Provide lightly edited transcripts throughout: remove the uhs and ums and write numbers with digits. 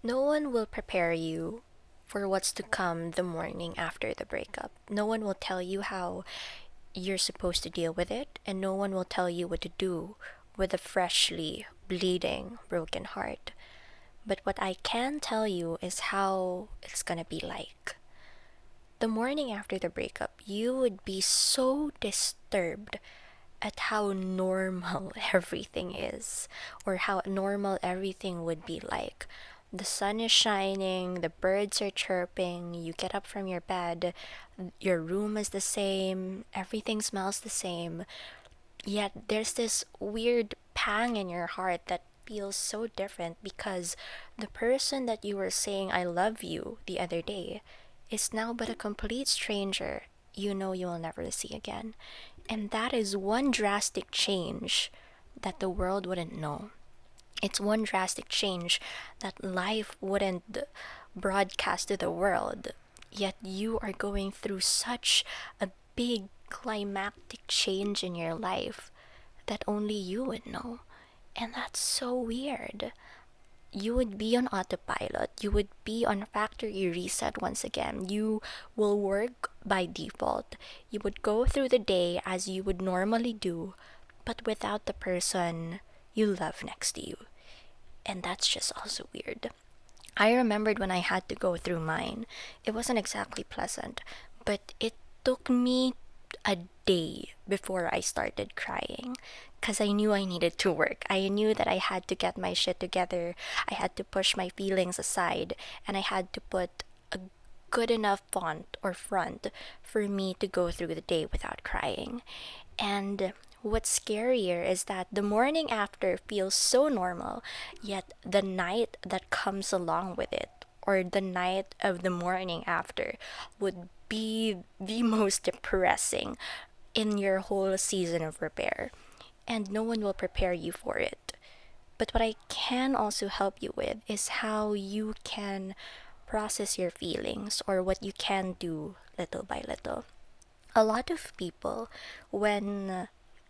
No one will prepare you for what's to come the morning after the breakup. No one will tell you how you're supposed to deal with it, and no one will tell you what to do with a freshly bleeding, broken heart. But what I can tell you is how it's gonna be like. The morning after the breakup, you would be so disturbed at how normal everything is, or how normal everything would be like. The sun is shining, the birds are chirping, you get up from your bed, your room is the same, everything smells the same. Yet there's this weird pang in your heart that feels so different because the person that you were saying I love you the other day is now but a complete stranger you know you'll never see again. And that is one drastic change that the world wouldn't know. It's one drastic change that life wouldn't broadcast to the world. Yet you are going through such a big climactic change in your life that only you would know. And that's so weird. You would be on autopilot. You would be on factory reset once again. You will work by default. You would go through the day as you would normally do, but without the person you love next to you. And that's just also weird. I remembered when I had to go through mine. It wasn't exactly pleasant, but it took me a day before I started crying because I knew I needed to work. I knew that I had to get my shit together. I had to push my feelings aside and I had to put a good enough font or front for me to go through the day without crying. And what's scarier is that the morning after feels so normal, yet the night that comes along with it, or the night of the morning after, would be the most depressing in your whole season of repair. And no one will prepare you for it. But what I can also help you with is how you can process your feelings or what you can do little by little. A lot of people, when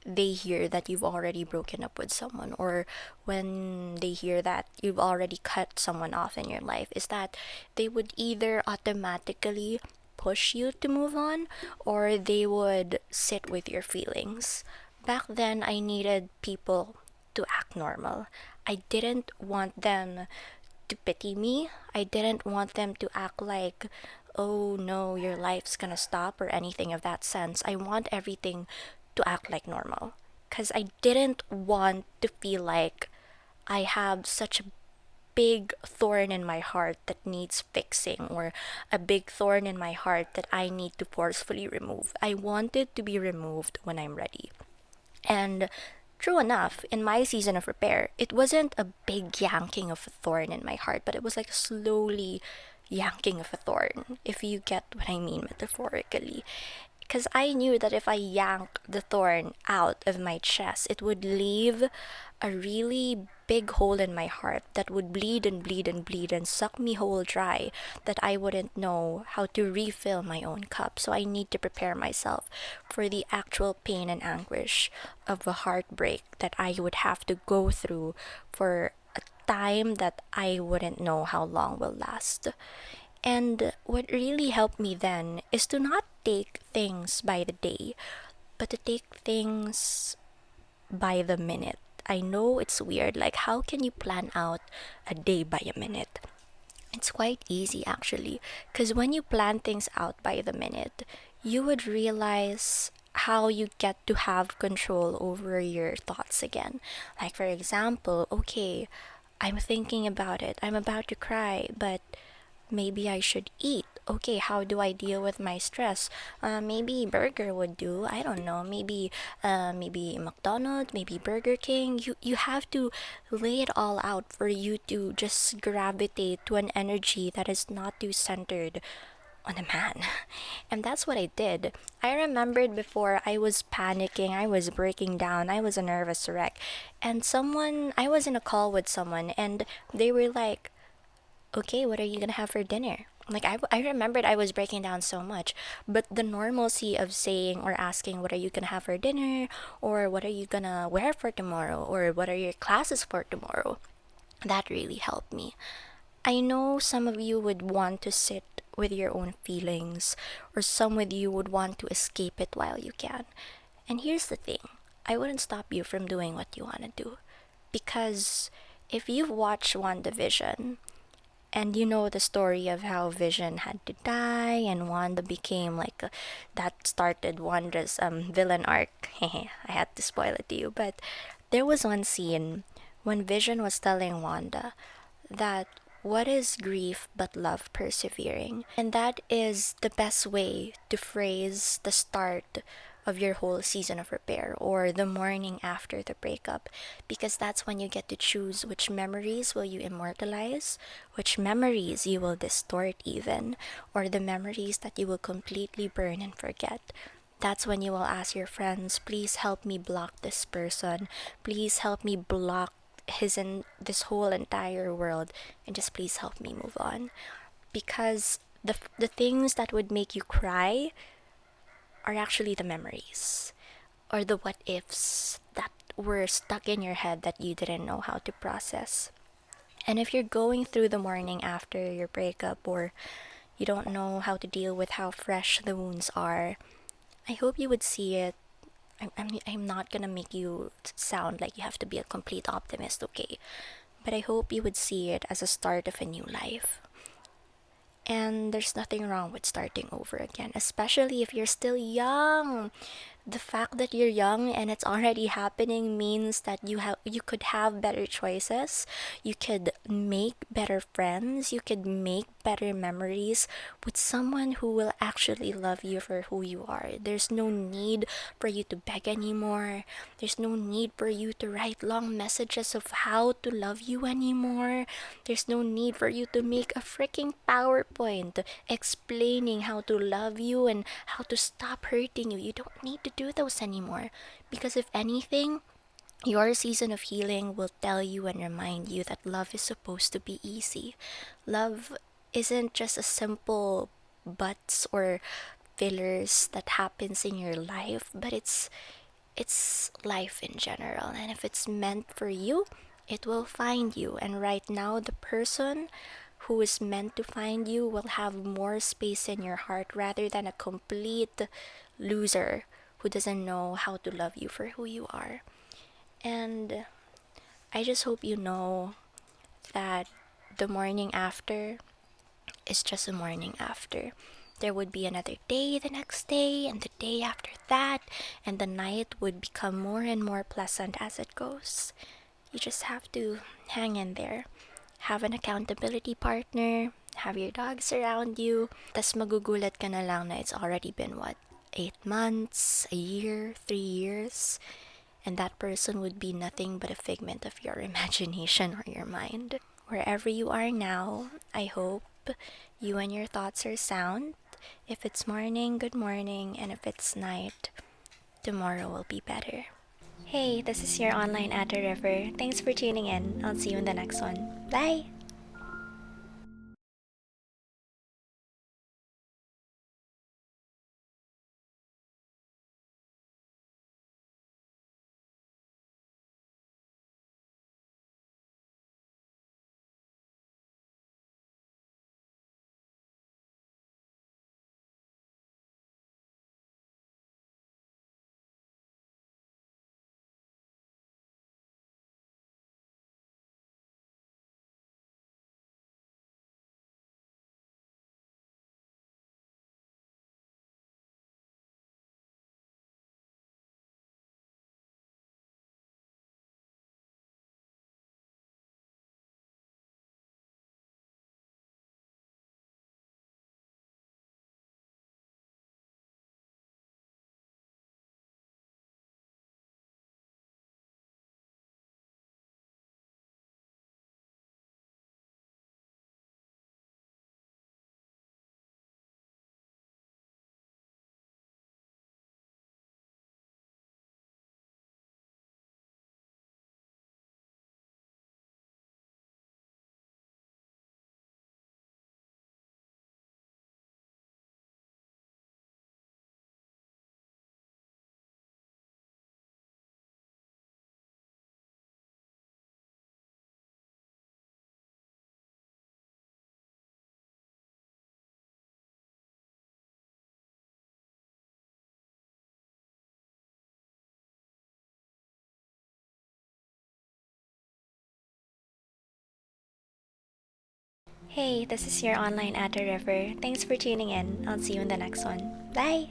they hear that you've already broken up with someone, or when they hear that you've already cut someone off in your life, is that they would either automatically push you to move on or they would sit with your feelings. Back then, I needed people to act normal. I didn't want them to pity me. I didn't want them to act like, oh no, your life's gonna stop or anything of that sense. I want everything to act like normal. Because I didn't want to feel like I have such a big thorn in my heart that needs fixing, or a big thorn in my heart that I need to forcefully remove. I wanted to be removed when I'm ready. And true enough, in my season of repair, it wasn't a big yanking of a thorn in my heart, but it was like slowly yanking of a thorn, if you get what I mean metaphorically. Because I knew that if I yanked the thorn out of my chest, it would leave a really big hole in my heart that would bleed and bleed and bleed and suck me whole dry, that I wouldn't know how to refill my own cup. So I need to prepare myself for the actual pain and anguish of a heartbreak that I would have to go through for a time that I wouldn't know how long will last. And what really helped me then is to not take things by the day, but to take things by the minute. I know it's weird, like, how can you plan out a day by a minute? It's quite easy actually, because when you plan things out by the minute, you would realize how you get to have control over your thoughts again. Like, for example, okay, I'm thinking about it, I'm about to cry, but maybe I should eat. Okay, how do I deal with my stress? Maybe burger would do. I don't know. Maybe McDonald's, maybe Burger King. You have to lay it all out for you to just gravitate to an energy that is not too centered on a man. And that's what I did. I remembered before I was panicking, I was breaking down, I was a nervous wreck. And I was in a call with someone, and they were like, okay, what are you gonna have for dinner? Like, I remembered I was breaking down so much, but the normalcy of saying or asking, what are you gonna have for dinner? Or what are you gonna wear for tomorrow? Or what are your classes for tomorrow? That really helped me. I know some of you would want to sit with your own feelings, or some with you would want to escape it while you can. And here's the thing, I wouldn't stop you from doing what you want to do. Because if you've watched WandaVision, and you know the story of how Vision had to die and Wanda became like that started Wanda's villain arc. I had to spoil it to you, but there was one scene when Vision was telling Wanda that what is grief but love persevering? And that is the best way to phrase the start of your whole season of repair or the morning after the breakup, because that's when you get to choose which memories will you immortalize, which memories you will distort even, or the memories that you will completely burn and forget. That's when you will ask your friends, please help me block this person. Please help me block his in this whole entire world, and just please help me move on. Because the things that would make you cry are actually the memories or the what ifs that were stuck in your head that you didn't know how to process. And if you're going through the morning after your breakup, or you don't know how to deal with how fresh the wounds are, I hope you would see it. I'm not gonna make you sound like you have to be a complete optimist, okay? But I hope you would see it as a start of a new life. And there's nothing wrong with starting over again, especially if you're still young. The fact that you're young and it's already happening means that you could have better choices, you could make better friends, you could make better memories with someone who will actually love you for who you are. There's no need for you to beg anymore. There's no need for you to write long messages of how to love you anymore. There's no need for you to make a freaking PowerPoint explaining how to love you and how to stop hurting you. You don't need to do those anymore. Because if anything, your season of healing will tell you and remind you that love is supposed to be easy. Love isn't just a simple buts or fillers that happens in your life, but it's life in general. And if it's meant for you, it will find you. And right now, the person who is meant to find you will have more space in your heart rather than a complete loser who doesn't know how to love you for who you are. And I just hope you know that the morning after is just a morning after. There would be another day the next day, and the day after that, and the night would become more and more pleasant as it goes. You just have to hang in there. Have an accountability partner, have your dogs around you, tas magugulat ka na lang na it's already been what? 8 months, a year, 3 years, and that person would be nothing but a figment of your imagination or your mind. Wherever you are now, I hope you and your thoughts are sound. If it's morning, good morning, and if it's night, tomorrow will be better. Hey, this is your online at the river. Thanks for tuning in. I'll see you in the next one. Bye! Hey, this is your online at the river. Thanks for tuning in. I'll see you in the next one. Bye!